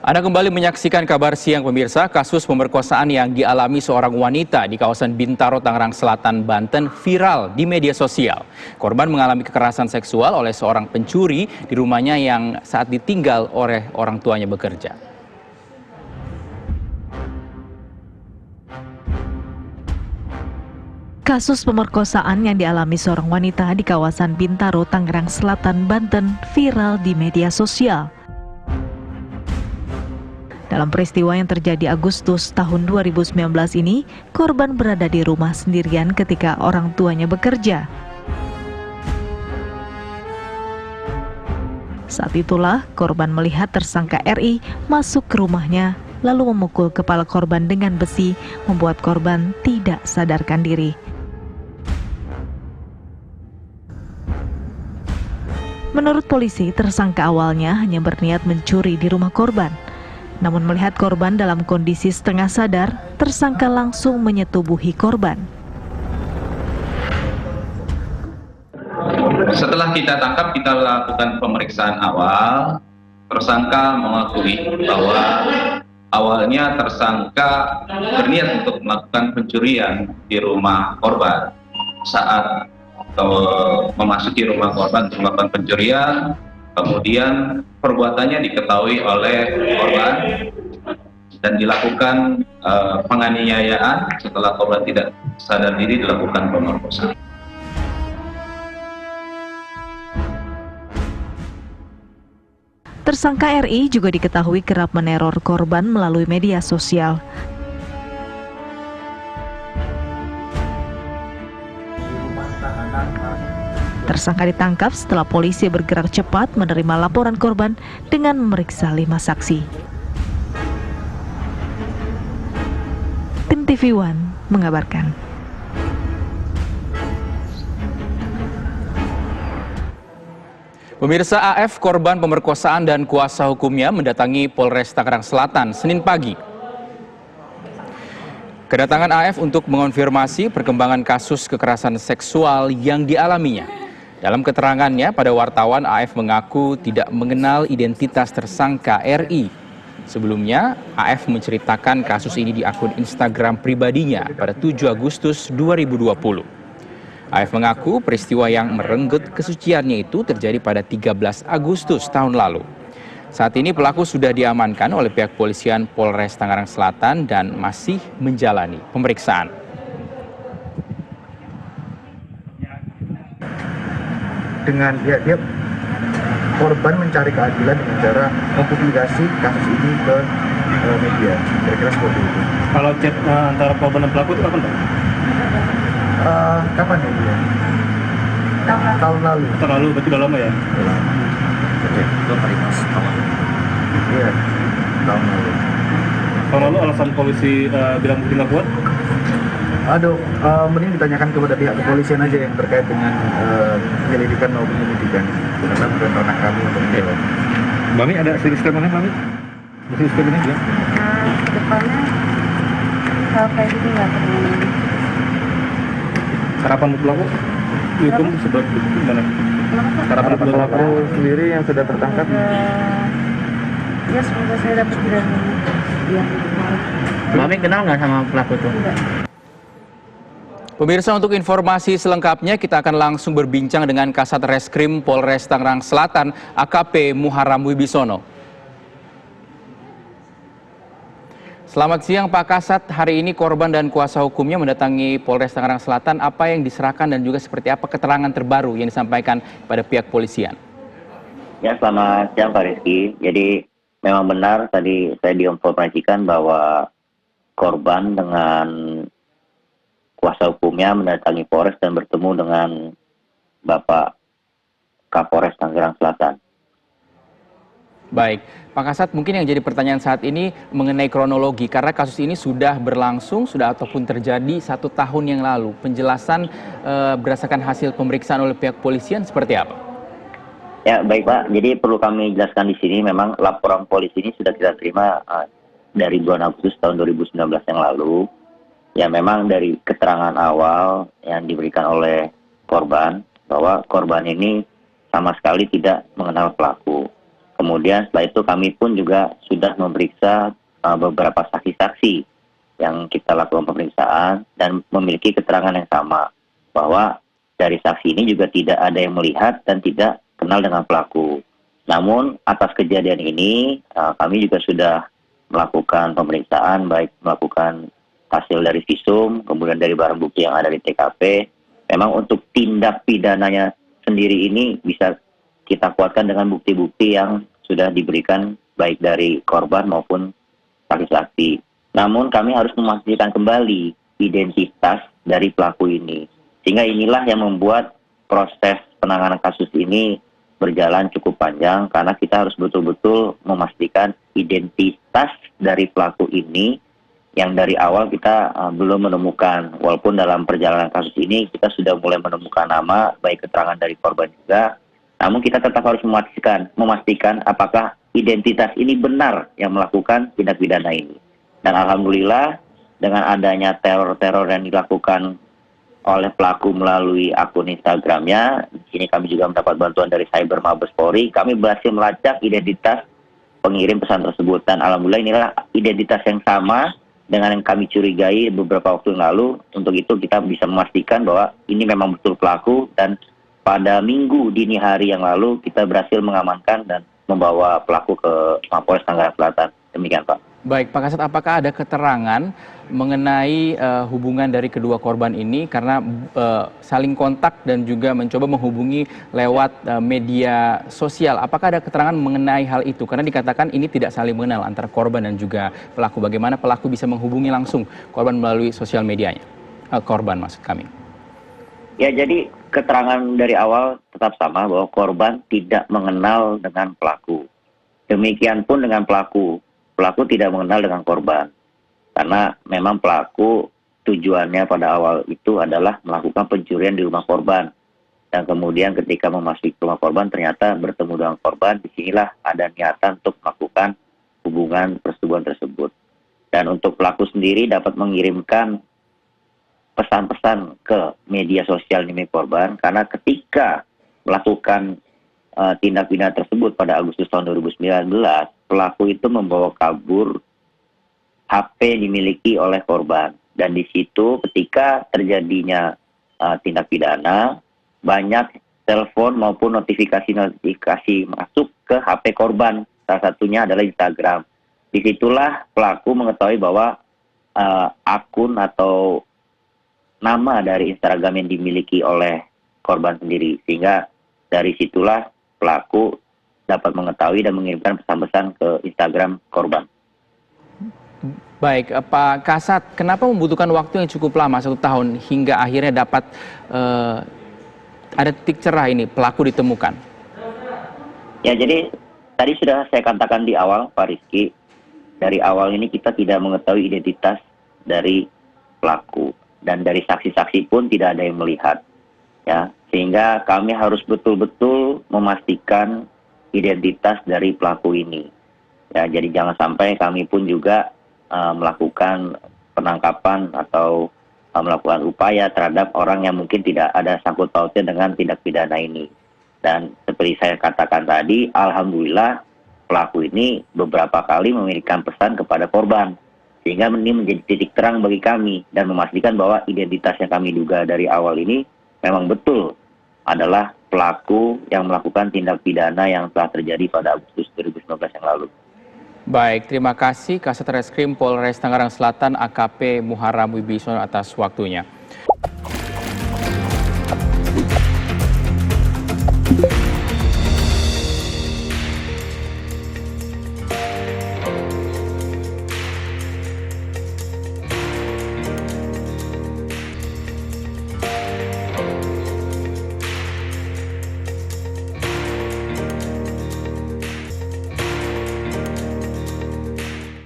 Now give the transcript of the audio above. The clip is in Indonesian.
Anda kembali menyaksikan Kabar Siang pemirsa. Kasus pemerkosaan yang dialami seorang wanita di kawasan Bintaro, Tangerang Selatan, Banten viral di media sosial. Korban mengalami kekerasan seksual oleh seorang pencuri di rumahnya yang saat ditinggal oleh orang tuanya bekerja. Kasus pemerkosaan yang dialami seorang wanita di kawasan Bintaro, Tangerang Selatan, Banten viral di media sosial. Dalam peristiwa yang terjadi Agustus tahun 2019 ini, korban berada di rumah sendirian ketika orang tuanya bekerja. Saat itulah korban melihat tersangka RI masuk ke rumahnya lalu memukul kepala korban dengan besi, membuat korban tidak sadarkan diri. Menurut polisi, tersangka awalnya hanya berniat mencuri di rumah korban. Namun melihat korban dalam kondisi setengah sadar, tersangka langsung menyetubuhi korban. Setelah kita tangkap, kita lakukan pemeriksaan awal. Tersangka mengakui bahwa awalnya tersangka berniat untuk melakukan pencurian di rumah korban. Saat memasuki rumah korban untuk melakukan pencurian, kemudian perbuatannya diketahui oleh korban dan dilakukan penganiayaan. Setelah korban tidak sadar diri, dilakukan pemerkosaan. Tersangka RI juga diketahui kerap meneror korban melalui media sosial. Tersangka ditangkap setelah polisi bergerak cepat menerima laporan korban dengan memeriksa 5 saksi. Tim TV One mengabarkan. Pemirsa, AF korban pemerkosaan dan kuasa hukumnya mendatangi Polres Tangerang Selatan Senin pagi. Kedatangan AF untuk mengonfirmasi perkembangan kasus kekerasan seksual yang dialaminya. Dalam keterangannya pada wartawan, AF mengaku tidak mengenal identitas tersangka RI. Sebelumnya, AF menceritakan kasus ini di akun Instagram pribadinya pada 7 Agustus 2020. AF mengaku peristiwa yang merenggut kesuciannya itu terjadi pada 13 Agustus tahun lalu. Saat ini pelaku sudah diamankan oleh pihak polisian Polres Tangerang Selatan dan masih menjalani pemeriksaan. Dengan dia korban mencari keadilan dengan cara mempublikasi kasus ini ke media, kira-kira seperti itu. Kalau chat antara korban dan pelaku itu kapan, Pak? Kapan ya dia? Tahun lalu. Tahun lalu, berarti udah lama ya? Oke, itu hari Mas tahun. Iya, tahun lalu. Tahun lalu alasan polisi bilang bukti nggak kuat? Aduh, mending ditanyakan kepada pihak kepolisian aja yang terkait dengan penyelidikan maupun penyidikan. Karena bukan ranah kami untuk menjawab. Mami ada sistem mana, Mami? Sistem ini juga? Depannya hal kayak gitu nggak pernah. Harapan pelaku hukum sebab gimana? Harapan pelaku sendiri yang sudah tertangkap? Ya semoga saya dapat berani. Ya. Mami kenal nggak sama pelaku tuh? Enggak. Pemirsa, untuk informasi selengkapnya kita akan langsung berbincang dengan Kasat Reskrim Polres Tangerang Selatan AKP Muharram Wibisono. Selamat siang Pak Kasat, hari ini korban dan kuasa hukumnya mendatangi Polres Tangerang Selatan. Apa yang diserahkan dan juga seperti apa keterangan terbaru yang disampaikan pada pihak polisian? Ya, selamat siang Pak Rizky. Jadi memang benar tadi saya diinformasikan bahwa korban dengan kuasa hukumnya mendatangi Polres dan bertemu dengan Bapak Kapolres Tangerang Selatan. Baik, Pak Kasat, mungkin yang jadi pertanyaan saat ini mengenai kronologi, karena kasus ini sudah berlangsung, sudah ataupun terjadi 1 tahun yang lalu. Penjelasan berdasarkan hasil pemeriksaan oleh pihak polisian seperti apa? Ya, baik Pak. Jadi perlu kami jelaskan di sini, memang laporan polisi ini sudah kita terima dari bulan Agustus tahun 2019 yang lalu. Ya, memang dari keterangan awal yang diberikan oleh korban, bahwa korban ini sama sekali tidak mengenal pelaku. Kemudian setelah itu kami pun juga sudah memeriksa beberapa saksi-saksi yang kita lakukan pemeriksaan dan memiliki keterangan yang sama bahwa dari saksi ini juga tidak ada yang melihat dan tidak kenal dengan pelaku. Namun atas kejadian ini kami juga sudah melakukan pemeriksaan, baik melakukan hasil dari visum, kemudian dari barang bukti yang ada di TKP. Memang untuk tindak pidananya sendiri ini bisa kita kuatkan dengan bukti-bukti yang sudah diberikan baik dari korban maupun saksi-saksi. Namun kami harus memastikan kembali identitas dari pelaku ini. Sehingga inilah yang membuat proses penanganan kasus ini berjalan cukup panjang karena kita harus betul-betul memastikan identitas dari pelaku ini yang dari awal kita belum menemukan. Walaupun dalam perjalanan kasus ini kita sudah mulai menemukan nama, baik keterangan dari korban juga. Namun kita tetap harus memastikan apakah identitas ini benar yang melakukan tindak pidana ini. Dan alhamdulillah dengan adanya teror-teror yang dilakukan oleh pelaku melalui akun Instagramnya, di sini kami juga mendapat bantuan dari Cyber Mabes Polri, kami berhasil melacak identitas pengirim pesan tersebut. Dan alhamdulillah inilah identitas yang sama dengan yang kami curigai beberapa waktu yang lalu. Untuk itu kita bisa memastikan bahwa ini memang betul pelaku, dan pada minggu dini hari yang lalu kita berhasil mengamankan dan membawa pelaku ke Mapolres Tangerang Selatan. Demikian Pak. Baik, Pak Kasat, apakah ada keterangan mengenai hubungan dari kedua korban ini karena saling kontak dan juga mencoba menghubungi lewat media sosial? Apakah ada keterangan mengenai hal itu? Karena dikatakan ini tidak saling mengenal antara korban dan juga pelaku. Bagaimana pelaku bisa menghubungi langsung korban melalui sosial medianya? Korban maksud kami. Ya, jadi keterangan dari awal tetap sama bahwa korban tidak mengenal dengan pelaku. Demikian pun dengan pelaku. Pelaku tidak mengenal dengan korban. Karena memang pelaku tujuannya pada awal itu adalah melakukan pencurian di rumah korban. Dan kemudian ketika memasuki rumah korban ternyata bertemu dengan korban, disinilah ada niatan untuk melakukan hubungan persetubuhan tersebut. Dan untuk pelaku sendiri dapat mengirimkan pesan-pesan ke media sosial milik korban, karena ketika melakukan tindak pidana tersebut pada Agustus tahun 2019, pelaku itu membawa kabur HP dimiliki oleh korban. Dan di situ ketika terjadinya tindak pidana, banyak telepon maupun notifikasi masuk ke HP korban. Salah satunya adalah Instagram. Disitulah pelaku mengetahui bahwa akun atau nama dari Instagram yang dimiliki oleh korban sendiri. Sehingga dari situlah pelaku dapat mengetahui dan mengirimkan pesan-pesan ke Instagram korban. Baik, Pak Kasat, kenapa membutuhkan waktu yang cukup lama, 1 tahun, hingga akhirnya dapat ada titik cerah ini, pelaku ditemukan? Ya, jadi tadi sudah saya katakan di awal, Pak Rizky, dari awal ini kita tidak mengetahui identitas dari pelaku. Dan dari saksi-saksi pun tidak ada yang melihat. Ya, sehingga kami harus betul-betul memastikan identitas dari pelaku ini. Ya, jadi jangan sampai kami pun juga melakukan penangkapan atau melakukan upaya terhadap orang yang mungkin tidak ada sangkut pautnya dengan tindak pidana ini. Dan seperti saya katakan tadi, alhamdulillah pelaku ini beberapa kali memberikan pesan kepada korban. Sehingga ini menjadi titik terang bagi kami dan memastikan bahwa identitas yang kami duga dari awal ini memang betul adalah pelaku yang melakukan tindak pidana yang telah terjadi pada Agustus 2019 yang lalu. Baik, terima kasih Kasat Reskrim Polres Tangerang Selatan AKP Muharam Wibisono atas waktunya.